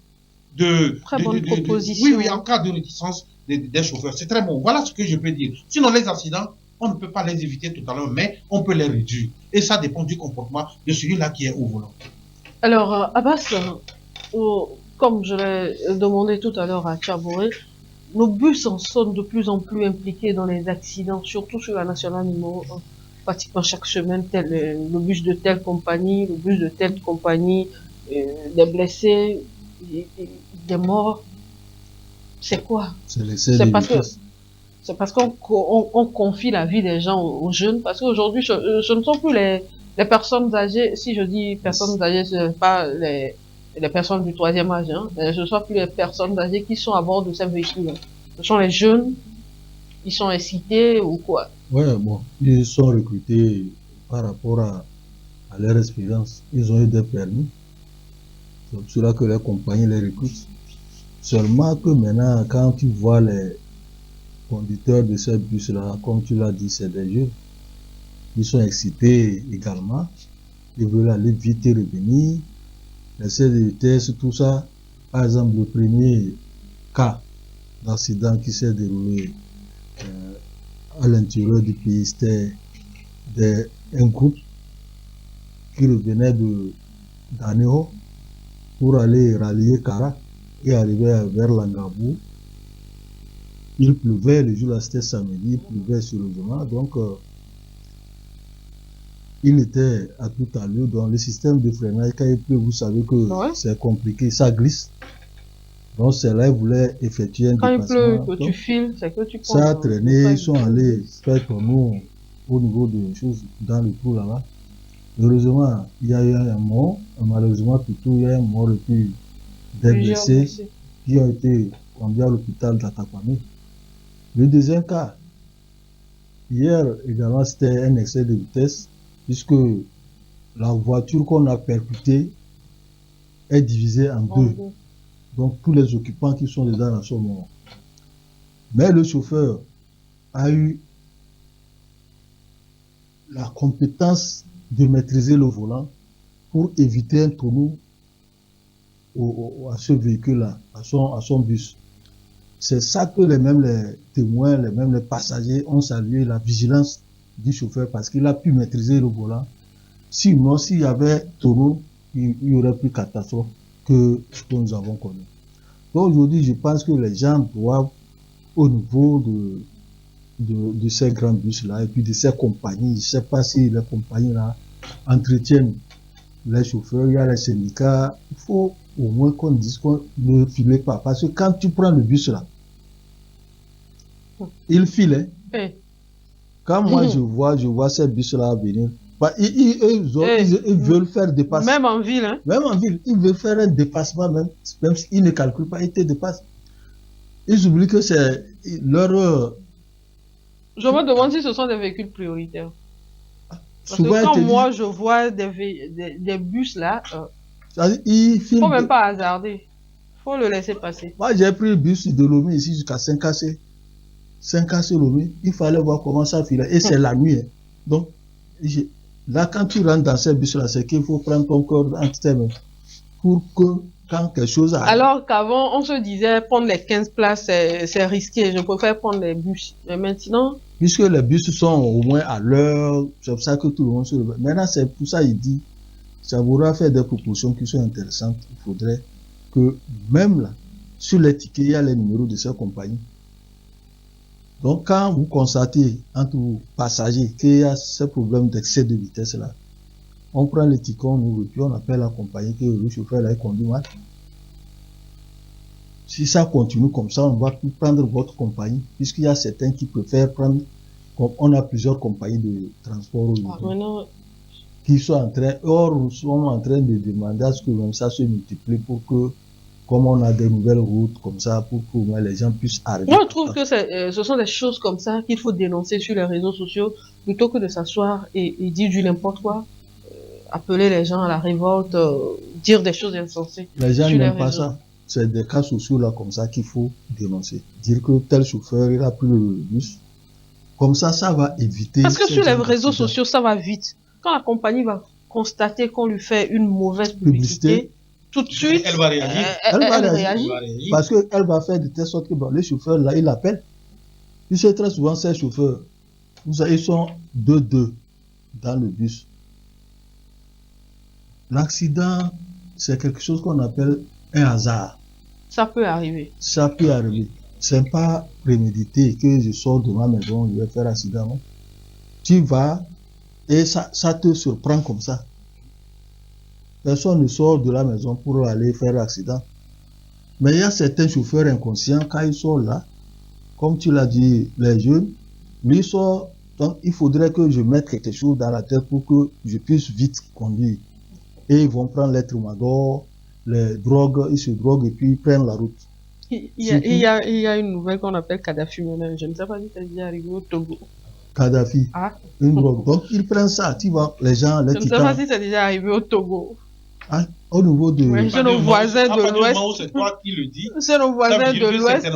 de... Très bonne proposition. Oui, en cas de réticence des chauffeurs. C'est très bon. Voilà ce que je peux dire. Sinon, les accidents, on ne peut pas les éviter totalement, mais on peut les réduire. Et ça dépend du comportement de celui-là qui est au volant. Alors, Abbas, comme je l'ai demandé tout à l'heure à Tchabouré, nos bus en sont de plus en plus impliqués dans les accidents, surtout sur la nationale numéro 1. Pratiquement chaque semaine, le bus de telle compagnie, le bus de telle compagnie, des blessés, des morts. C'est quoi? C'est parce qu'on confie la vie des gens aux jeunes. Parce qu'aujourd'hui, ce ne sont plus les personnes âgées. Si je dis personnes âgées, ce n'est pas les personnes du troisième âge, hein. Ce ne sont plus les personnes âgées qui sont à bord de ces véhicules. Ce sont les jeunes, ils sont incités ou quoi? Ouais, bon, ils sont recrutés par rapport à leur expérience. Ils ont eu des permis. C'est pour cela que les compagnies les recrutent. Seulement que maintenant, quand tu vois les conducteurs de ces bus-là, comme tu l'as dit, c'est des jeunes. Ils sont excités également. Ils veulent aller vite et revenir. L'essai de vitesse, tout ça. Par exemple, le premier cas d'accident qui s'est déroulé à l'intérieur du pays, c'était un groupe qui revenait d'Anéo pour aller rallier Kara et arriver vers Langabou. Il pleuvait, le jour là c'était samedi, il pleuvait sérieusement, donc il était à tout à l'heure dans le système de freinage. Quand il pleut, vous savez que c'est compliqué, ça glisse. Donc c'est là, ils voulaient effectuer un dépassement. Quand il pleut, que tu files, c'est que tu prends. Ça a traîné, ils sont allés faire tourner au niveau des choses dans le trou là-bas. Heureusement, il y a eu un mort, malheureusement plutôt il y a un mort et puis des blessés qui ont été conduits à l'hôpital d'Atakwame. Le deuxième cas, hier également, c'était un excès de vitesse, puisque la voiture qu'on a percutée est divisée en deux. Donc tous les occupants qui sont dedans sont morts. Mais le chauffeur a eu la compétence de maîtriser le volant pour éviter un tonneau à ce véhicule-là, à son bus. C'est ça que les témoins, les passagers ont salué la vigilance du chauffeur parce qu'il a pu maîtriser le volant. Sinon, s'il y avait tonneau, il y aurait plus catastrophe que ce que nous avons connu. Donc aujourd'hui, je pense que les gens doivent, au niveau de ces grands bus-là et puis de ces compagnies, je ne sais pas si les compagnies-là entretiennent les chauffeurs, il y a les syndicats, il faut au moins qu'on dise qu'on ne file pas. Parce que quand tu prends le bus là, il file. Quand moi je vois ces bus-là venir, ils veulent faire dépasser. Même en ville, hein? Même en ville, ils veulent faire un dépassement même s'ils ne calculent pas, ils te dépassent. Ils oublient que c'est leur... Je me demande si ce sont des véhicules prioritaires. Parce que quand moi je vois des bus là, il ne faut même pas hasarder. Il faut le laisser passer. Moi j'ai pris le bus de Lomé ici jusqu'à Saint-Cassé. Saint-Cassé Lomé, il fallait voir comment ça file. Et c'est la nuit. Hein. Donc, là quand tu rentres dans ces bus là, c'est qu'il faut prendre ton corps entre tes mains. Pour que quand quelque chose arrive. Alors qu'avant on se disait prendre les 15 places c'est risqué, je préfère prendre les bus. Mais maintenant... Puisque les bus sont au moins à l'heure, c'est pour ça que tout le monde se lève. Maintenant c'est pour ça il dit, Chaboura fait des propositions qui sont intéressantes. Il faudrait que même là, sur les tickets, il y a les numéros de ces compagnies. Donc, quand vous constatez entre vous passagers qu'il y a ce problème d'excès de vitesse là, on prend le ticket, on ouvre, puis on appelle la compagnie que le chauffeur là, il conduit mal. Si ça continue comme ça, on va tout prendre votre compagnie, puisqu'il y a certains qui préfèrent prendre, comme on a plusieurs compagnies de transport aujourd'hui, qui sont en train, or nous sommes en train de demander à ce que même ça se multiplie pour que, comme on a des nouvelles routes comme ça, pour que les gens puissent arriver. Moi, je trouve que ce sont des choses comme ça qu'il faut dénoncer sur les réseaux sociaux, plutôt que de s'asseoir et dire du n'importe quoi, appeler les gens à la révolte, dire des choses insensées. Les gens n'aiment pas ça. C'est des cas sociaux là comme ça qu'il faut dénoncer. Dire que tel chauffeur il a pris le bus. Comme ça, ça va éviter. Parce que sur les réseaux sociaux, ça va vite. Quand la compagnie va constater qu'on lui fait une mauvaise publicité, tout de suite, elle va réagir. Elle va réagir. Parce qu'elle va faire de telle sorte que bon, les chauffeurs là, ils l'appellent. Tu sais, très souvent, ces chauffeurs, ils sont deux dans le bus. L'accident, c'est quelque chose qu'on appelle un hasard. Ça peut arriver. Ça peut arriver. C'est pas prémédité que je sors de ma maison, je vais faire accident. Non? Tu vas et ça te surprend comme ça. Personne ne sort de la maison pour aller faire accident. Mais il y a certains chauffeurs inconscients, quand ils sont là, comme tu l'as dit, les jeunes, lui sort, donc il faudrait que je mette quelque chose dans la tête pour que je puisse vite conduire. Et ils vont prendre les troubadours, les drogues, ils se droguent et puis ils prennent la route. Il y a une nouvelle qu'on appelle Kadhafi maintenant. Je ne sais pas si c'est déjà arrivé au Togo. Kadhafi, une drogue. Donc ils prennent ça, tu vois, les gens, les titans. Je ne sais pas si c'est déjà arrivé au Togo. Ah, au niveau de... Oui, c'est nos voisins de l'Ouest. C'est toi qui le dis. C'est nos voisins de l'Ouest.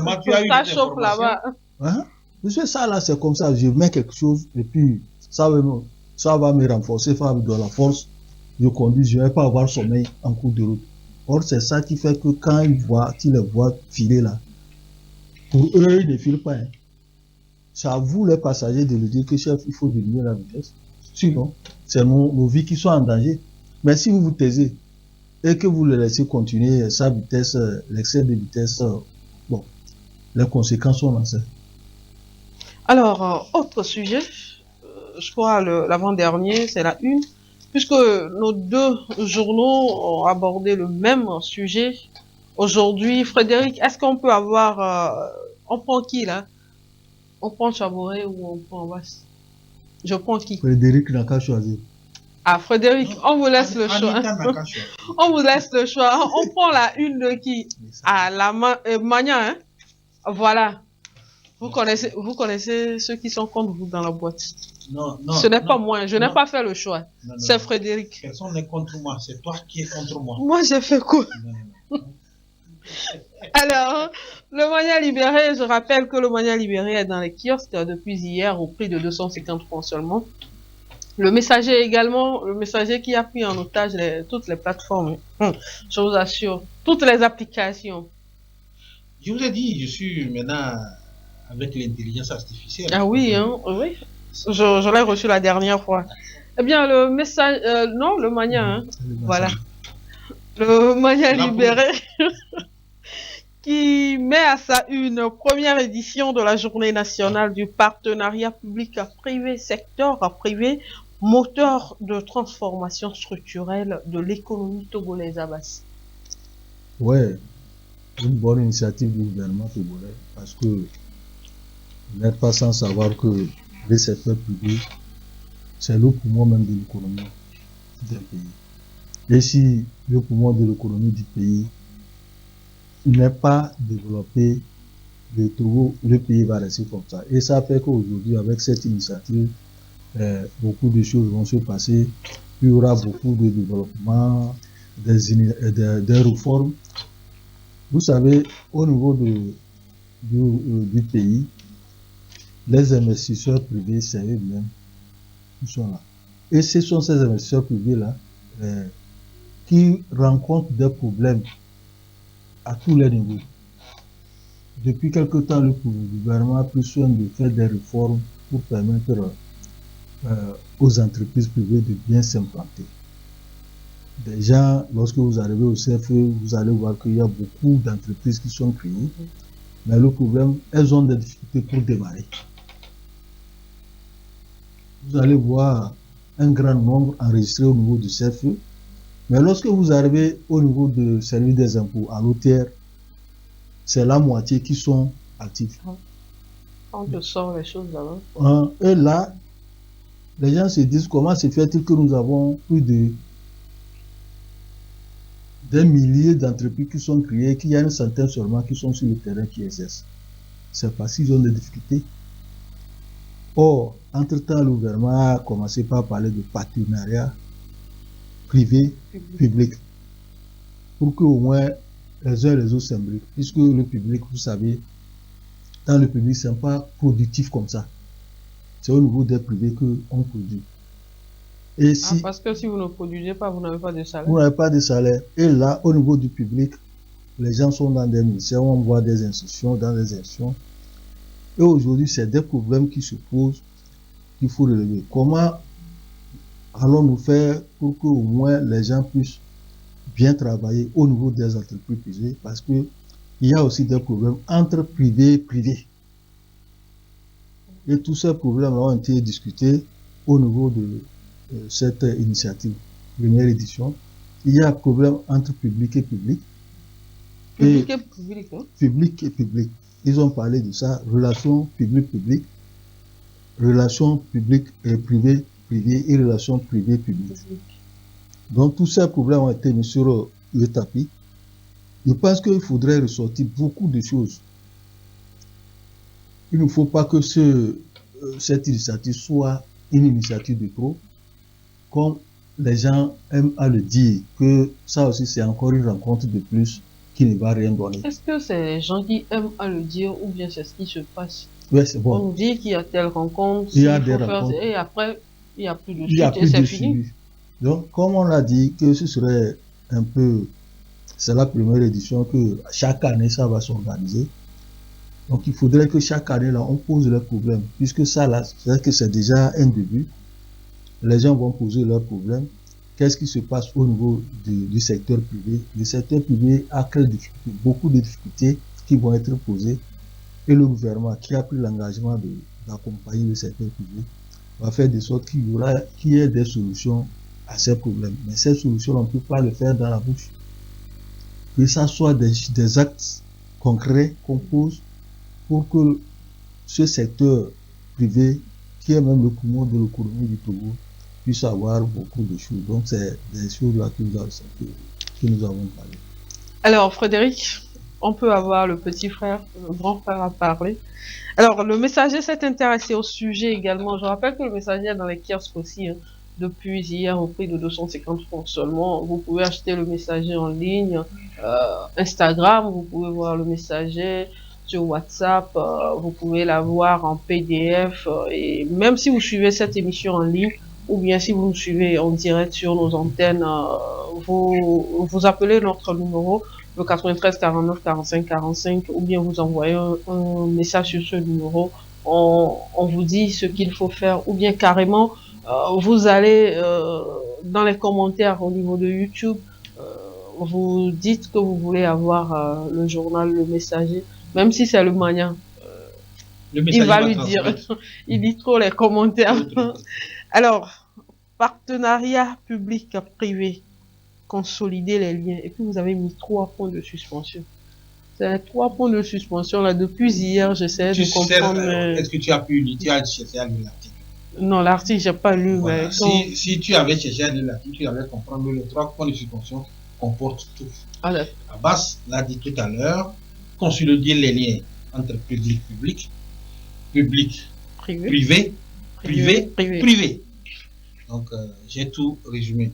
Ça chauffe là-bas. Hein? Monsieur, ça là, c'est comme ça. Je mets quelque chose et puis ça va me renforcer, ça va me donner la force. Je conduis, je ne vais pas avoir sommeil en cours de route. Or, c'est ça qui fait que quand ils les voient filer là, pour eux, ils ne filent pas. Hein. C'est à vous, les passagers, de lui dire que chef, il faut diminuer la vitesse. Sinon, c'est nos vies qui sont en danger. Mais si vous vous taisez et que vous le laissez continuer sa vitesse, l'excès de vitesse, bon, les conséquences sont lancées. Alors, autre sujet, je crois l'avant-dernier, c'est la une. Puisque nos deux journaux ont abordé le même sujet aujourd'hui. Frédéric, est-ce qu'on peut avoir... on prend qui là? On prend Chabouré ou on prend Abbas? Je prends qui? Frédéric n'a qu'à choisir. Ah, Frédéric, on vous laisse le choix. On vous laisse le choix. On prend la une de qui? Ah, la Magna, hein? Voilà. Vous connaissez ceux qui sont contre vous dans la boîte. Non, ce n'est pas moi, je n'ai pas fait le choix. C'est Frédéric. Personne n'est contre moi, c'est toi qui es contre moi. Moi, j'ai fait quoi? Alors, le Mania Libéré, je rappelle que le Mania Libéré est dans les kiosques depuis hier au prix de 250 francs seulement. Le Messager également, le Messager qui a pris en otage toutes les plateformes. Je vous assure, toutes les applications. Je vous ai dit, je suis maintenant avec l'intelligence artificielle. Ah oui, hein, oui. Je l'ai reçu la dernière fois. Eh bien, le message... non, le Mania, hein. Voilà. Le Mania Libéré qui met à sa une première édition de la Journée nationale du partenariat public-privé, secteur privé, moteur de transformation structurelle de l'économie togolaise, Abbas. Ouais, une bonne initiative du gouvernement togolais, parce que vous n'êtes pas sans savoir que le secteur privé, c'est le poumon même de l'économie d'un pays. Et si le poumon de l'économie du pays n'est pas développé, le pays va rester comme ça. Et ça fait qu'aujourd'hui, avec cette initiative, beaucoup de choses vont se passer. Il y aura beaucoup de développement, des réformes. Vous savez, au niveau du pays, les investisseurs privés, c'est eux-mêmes qui sont là. Et ce sont ces investisseurs privés-là qui rencontrent des problèmes à tous les niveaux. Depuis quelque temps, le gouvernement a pris soin de faire des réformes pour permettre aux entreprises privées de bien s'implanter. les gens, lorsque vous arrivez au CFE, vous allez voir qu'il y a beaucoup d'entreprises qui sont créées. Mais le problème, elles ont des difficultés pour démarrer. Vous allez voir un grand nombre enregistrés au niveau du CFE. Mais lorsque vous arrivez au niveau du service des impôts à l'OTR, c'est la moitié qui sont actifs. On te sort les choses là-bas. Et là, les gens se disent comment se fait-il que nous avons plus de des milliers d'entreprises qui sont créées, qu'il y a une centaine seulement qui sont sur le terrain qui exercent. C'est parce qu'ils ont des difficultés. Or, entre-temps, le gouvernement a commencé par parler de partenariat privé-public pour qu'au moins les uns et les autres s'imbriquent. Puisque le public, vous savez, dans le public, ce n'est pas productif comme ça. C'est au niveau des privés qu'on produit. Et si, parce que si vous ne produisez pas, vous n'avez pas de salaire. Vous n'avez pas de salaire. Et là, au niveau du public, les gens sont dans des ministères, on voit des institutions, dans des institutions. Et aujourd'hui, c'est des problèmes qui se posent, qu'il faut relever. Comment allons-nous faire pour qu'au moins les gens puissent bien travailler au niveau des entreprises privées? Parce qu'il y a aussi des problèmes entre privés et privés. Et tous ces problèmes ont été discutés au niveau de cette initiative, première édition. Il y a un problème entre public et public. Public et public, hein? Public et public. Ils ont parlé de ça, relations public-public, relations public et privé-privé et relations privées-public. Donc tous ces problèmes ont été mis sur le tapis. Je pense qu'il faudrait ressortir beaucoup de choses. Il ne faut pas que cette initiative soit une initiative de trop, comme les gens aiment à le dire, que ça aussi c'est encore une rencontre de plus qui ne va rien donner. Est-ce que c'est les gens qui aiment à le dire ou bien c'est ce qui se passe? Oui, c'est bon. On nous dit qu'il y a telle rencontre, il y a des rencontres. Et après, il n'y a plus de suite et c'est fini. Suivi. Donc, comme on l'a dit, que ce serait un peu, c'est la première édition que chaque année ça va s'organiser. Donc, il faudrait que chaque année là, on pose les problèmes, puisque ça là, c'est que c'est déjà un début. Les gens vont poser leurs problèmes. Qu'est-ce qui se passe au niveau du secteur privé? Le secteur privé a beaucoup de difficultés qui vont être posées. Et le gouvernement qui a pris l'engagement d'accompagner le secteur privé va faire de sorte qu'il y ait des solutions à ces problèmes. Mais ces solutions, on ne peut pas le faire dans la bouche. Que ça soit des actes concrets qu'on pose pour que ce secteur privé, qui est même le poumon de l'économie du Togo, puisse avoir beaucoup de choses. Donc, c'est des choses là que nous avons parlé. Alors, Frédéric, on peut avoir le petit frère, le grand frère à parler. Alors, le messager s'est intéressé au sujet également. Je rappelle que le messager est dans les kiosques aussi, hein, depuis hier au prix de 250 francs seulement. Vous pouvez acheter le messager en ligne, Instagram, vous pouvez voir le messager sur WhatsApp, vous pouvez l'avoir en PDF, et même si vous suivez cette émission en ligne, ou bien si vous nous suivez en direct sur nos antennes, vous appelez notre numéro, le 93 49 45 45, ou bien vous envoyez un message sur ce numéro, on vous dit ce qu'il faut faire, ou bien carrément, vous allez dans les commentaires au niveau de YouTube, vous dites que vous voulez avoir le journal Le Messager, même si c'est le Mania. Il va lui dire, il dit trop les commentaires. Alors, partenariat public-privé, consolider les liens. Et puis vous avez mis 3 points de suspension. C'est 3 points de suspension là. Depuis hier, j'essaie de comprendre. Est-ce que tu as pu lire, tu as cherché à lire l'article? Non, l'article, j'ai pas lu. Voilà. Si tu avais cherché à lire l'article, tu allais comprendre que les 3 points de suspension comportent tout. Abbas l'a dit tout à l'heure, consolider les liens entre public-public, privé, privé. Donc, j'ai tout résumé.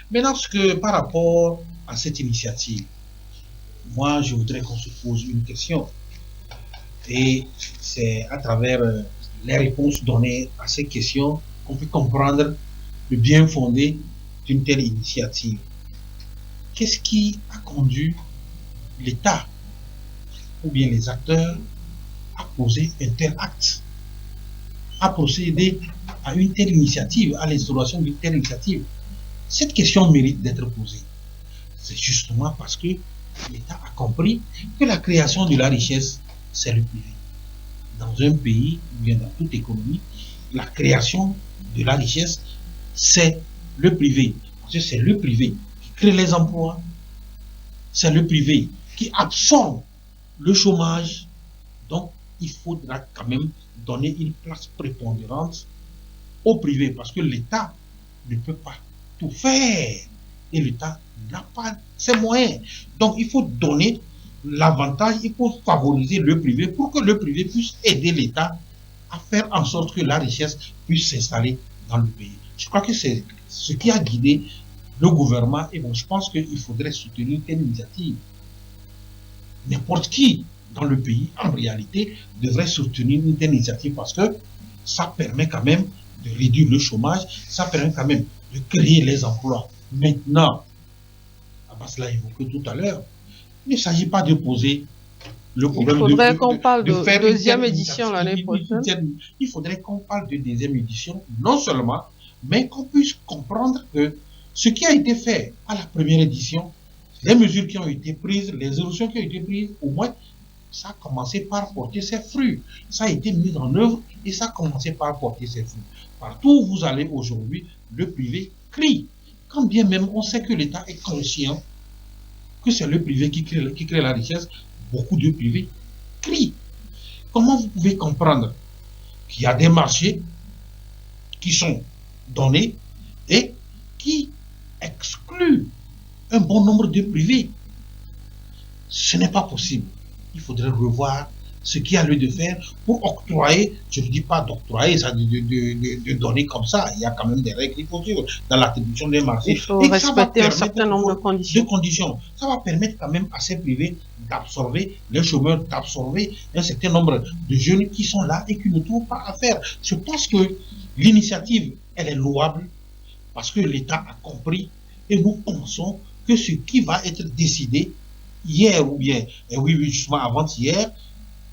Maintenant, par rapport à cette initiative, moi, je voudrais qu'on se pose une question. Et c'est à travers les réponses données à ces questions qu'on peut comprendre le bien fondé d'une telle initiative. Qu'est-ce qui a conduit l'État ou bien les acteurs à poser un tel acte, à procéder à une telle initiative, à l'instauration d'une telle initiative? cette question mérite d'être posée. C'est justement parce que l'État a compris que la création de la richesse, c'est le privé. Dans un pays, ou bien dans toute économie, la création de la richesse, c'est le privé. Parce que c'est le privé qui crée les emplois, c'est le privé qui absorbe le chômage. Donc, il faudra quand même donner une place prépondérante au privé parce que l'État ne peut pas tout faire et l'État n'a pas ses moyens. Donc, il faut donner l'avantage, il faut favoriser le privé pour que le privé puisse aider l'État à faire en sorte que la richesse puisse s'installer dans le pays. Je crois que c'est ce qui a guidé le gouvernement et bon, je pense qu'il faudrait soutenir une telle initiative. N'importe qui dans le pays, en réalité, devrait soutenir une telle initiative parce que ça permet quand même de réduire le chômage, ça permet quand même de créer les emplois. Maintenant, Abbas l'a évoqué tout à l'heure, il ne s'agit pas de poser le problème. Il faudrait qu'on parle de faire deuxième édition l'année prochaine. Il faudrait qu'on parle de deuxième édition, non seulement, mais qu'on puisse comprendre que ce qui a été fait à la première édition, les mesures qui ont été prises, les évolutions qui ont été prises, au moins, ça a commencé par porter ses fruits. Ça a été mis en œuvre et ça a commencé par porter ses fruits. Partout où vous allez aujourd'hui, le privé crie. Quand bien même on sait que l'État est conscient que c'est le privé qui crée la richesse, beaucoup de privés crient. Comment vous pouvez comprendre qu'il y a des marchés qui sont donnés et qui excluent un bon nombre de privés? Ce n'est pas possible. Il faudrait revoir ce qu'il y a lieu de faire pour octroyer, je ne dis pas d'octroyer, ça de donner comme ça. Il y a quand même des règles qu'il faut suivre dans l'attribution des marchés. Il faut respecter un certain nombre de conditions. Ça va permettre quand même à ces privés d'absorber les chômeurs, d'absorber un certain nombre de jeunes qui sont là et qui ne trouvent pas à faire. Je pense que l'initiative, elle est louable parce que l'État a compris et nous pensons que ce qui va être décidé hier ou bien, oui, justement avant-hier,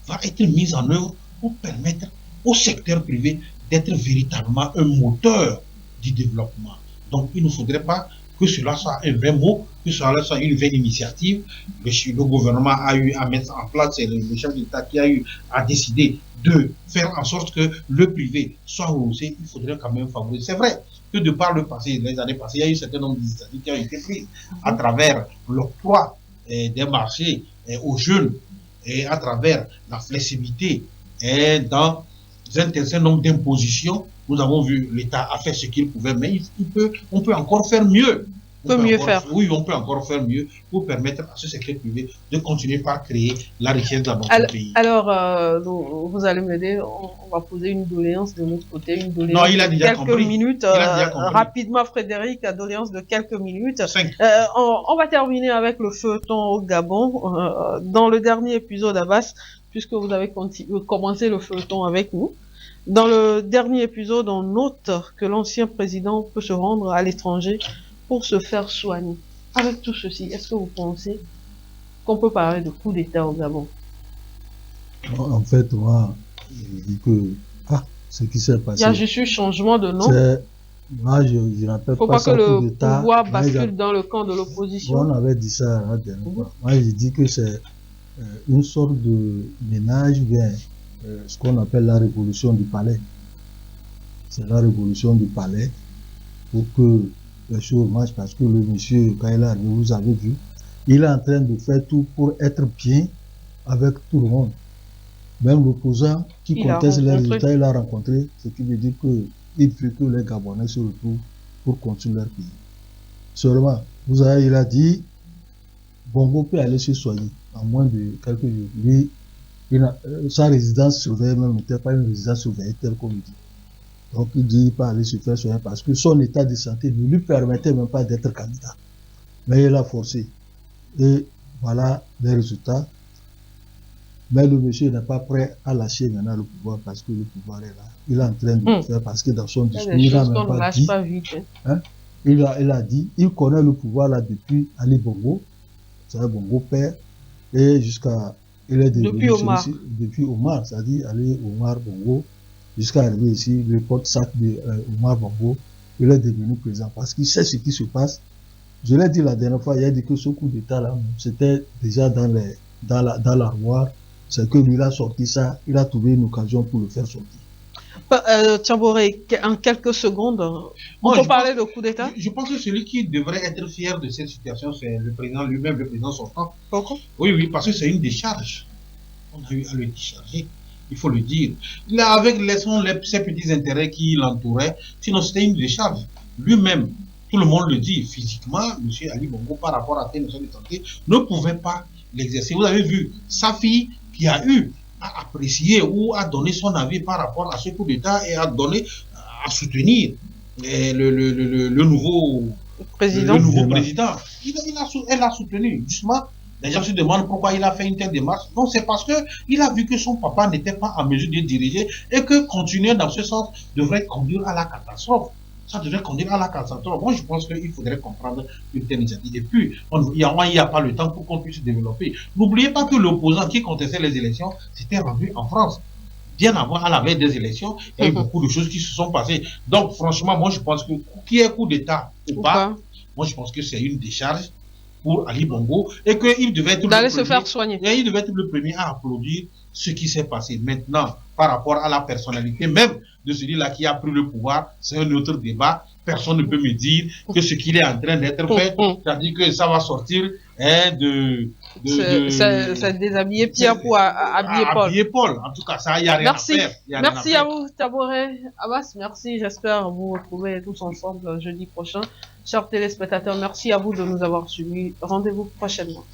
va être mis en œuvre pour permettre au secteur privé d'être véritablement un moteur du développement. Donc, il ne faudrait pas que cela soit un vrai mot, que cela soit une vraie initiative. Le gouvernement a eu à mettre en place, c'est le chef d'État qui a eu à décider de faire en sorte que le privé soit rehaussé. Il faudrait quand même favoriser. C'est vrai que de par le passé, les années passées, il y a eu un certain nombre d'initiatives qui ont été prises à travers l'octroi des marchés aux jeunes et à travers la flexibilité et dans un certain nombre d'impositions. Nous avons vu l'État a fait ce qu'il pouvait, mais on peut encore faire mieux. Oui, on peut encore faire mieux pour permettre à ce secteur privé de continuer par créer la richesse dans notre pays. Alors, vous allez m'aider, on va poser une doléance de notre côté, une doléance non, il a déjà de quelques minutes. Rapidement, Frédéric, doléance de quelques minutes. On va terminer avec le feuilleton au Gabon. Dans le dernier épisode, Abbas, puisque vous avez commencé le feuilleton avec nous, dans le dernier épisode, on note que l'ancien président peut se rendre à l'étranger pour se faire soigner. Avec tout ceci, est-ce que vous pensez qu'on peut parler de coup d'État au Gabon? En fait, moi, je dis que ce qui s'est passé. Il y a juste eu changement de nom. Moi, je n'appelle pas pas ça coup d'État. Il ne faut pas que le pouvoir bascule dans le camp de l'opposition. On avait dit ça la dernière fois. Moi, je dis que c'est une sorte de ménage vers ce qu'on appelle la révolution du palais. C'est la révolution du palais pour que les choses marchent, parce que le monsieur, quand il est arrivé, vous avez vu, il est en train de faire tout pour être bien avec tout le monde. Même l'opposant qui conteste les résultats, il a rencontré, ce qui veut dire qu'il veut que les Gabonais se retrouvent pour construire leur pays. Seulement, vous avez, il a dit, Bongo peut aller se soigner en moins de quelques jours. Lui, sa résidence surveillée même n'était pas une résidence surveillée telle qu'on dit. Donc il dit pas aller se faire soigner parce que son état de santé ne lui permettait même pas d'être candidat. Mais il a forcé. Et voilà les résultats. Mais le monsieur n'est pas prêt à lâcher maintenant le pouvoir parce que le pouvoir est là. Il est en train de le faire parce que dans son discours, il n'a même pas dit. Il a dit, il connaît le pouvoir là depuis Ali Bongo, c'est Bongo père, et jusqu'à, il est devenu depuis Omar, c'est-à-dire Ali Omar Bongo, jusqu'à arriver ici, le porte-sac de Omar Bongo, il est devenu président parce qu'il sait ce qui se passe. Je l'ai dit la dernière fois, il a dit que ce coup d'État-là, c'était déjà dans l'armoire. C'est que lui, il a sorti ça, il a trouvé une occasion pour le faire sortir. Tchaboré, en quelques secondes, on peut parler de coup d'État? Je pense que celui qui devrait être fier de cette situation, c'est le président lui-même, le président sortant. Pourquoi? Oui, parce que c'est une décharge. On a eu à le décharger, il faut le dire. Là, avec ses petits intérêts qui l'entouraient, sinon c'était une décharge. Lui-même, tout le monde le dit, physiquement, M. Ali Bongo, par rapport à tes notions de santé, ne pouvait pas l'exercer. Vous avez vu, sa fille qui a eu à apprécier ou à donner son avis par rapport à ce coup d'État et à soutenir le nouveau président. Elle a soutenu, justement. Les gens se demandent pourquoi il a fait une telle démarche. Non, c'est parce qu'il a vu que son papa n'était pas en mesure de diriger et que continuer dans ce sens devrait conduire à la catastrophe. Ça devrait conduire à la catastrophe. Moi, je pense qu'il faudrait comprendre une telle initiative. Et puis, il n'y a pas le temps pour qu'on puisse se développer. N'oubliez pas que l'opposant qui contestait les élections s'était rendu en France. Bien avant, à la veille des élections, il y a eu beaucoup de choses qui se sont passées. Donc, franchement, moi, je pense que qu'il y ait coup d'État ou pas, moi, je pense que c'est une décharge pour Ali Bongo et qu'il devait être se faire soigner. Et il devait être le premier à applaudir ce qui s'est passé. Maintenant, par rapport à la personnalité même de celui-là qui a pris le pouvoir, c'est un autre débat. Personne ne peut me dire que ce qu'il est en train d'être fait, c'est-à-dire que ça va sortir c'est déshabiller Pierre pour habiller Paul. En tout cas, ça, il n'y a rien à faire. Merci à vous, Tchaboré. Abbas, merci. J'espère vous retrouver tous ensemble jeudi prochain. Chers téléspectateurs, merci à vous de nous avoir suivis. Rendez-vous prochainement.